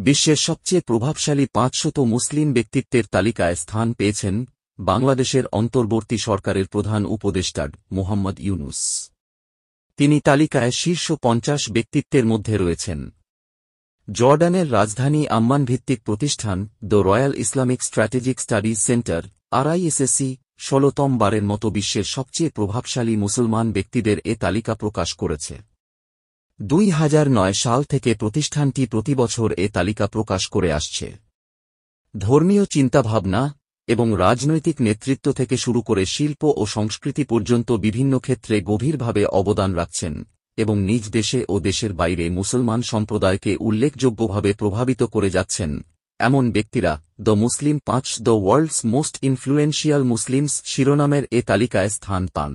বিশ্বের সবচেয়ে প্রভাবশালী 500 মুসলিম ব্যক্তিত্বের তালিকায় স্থান পেয়েছেন বাংলাদেশের অন্তর্বর্তী সরকারের প্রধান উপদেষ্টা মোহাম্মদ ইউনূস। তিনি তালিকায় শীর্ষ 50 ব্যক্তিত্বের মধ্যে রয়েছেন। জর্ডানের রাজধানী আম্মান ভিত্তিক প্রতিষ্ঠান the royal Islamic strategic studies centre RISSC 16তম বারের মতো বিশ্বের সবচেয়ে প্রভাবশালী মুসলমান ব্যক্তিদের এ তালিকা প্রকাশ করেছে। 2009 সাল থেকে প্রতিষ্ঠানটি প্রতিবছর এ তালিকা প্রকাশ করে আসছে। ধর্মীয় চিন্তাভাবনা এবং রাজনৈতিক নেতৃত্ব থেকে শুরু করে শিল্প ও সংস্কৃতি পর্যন্ত বিভিন্ন ক্ষেত্রে গভীরভাবে অবদান রাখছেন এবং নিজ দেশে ও দেশের বাইরে মুসলমান সম্প্রদায়কে উল্লেখযোগ্যভাবে প্রভাবিত করে যাচ্ছেন এমন ব্যক্তিরা the Muslim 5 the world's most influential Muslims শিরোনামের এ তালিকায় স্থান পান।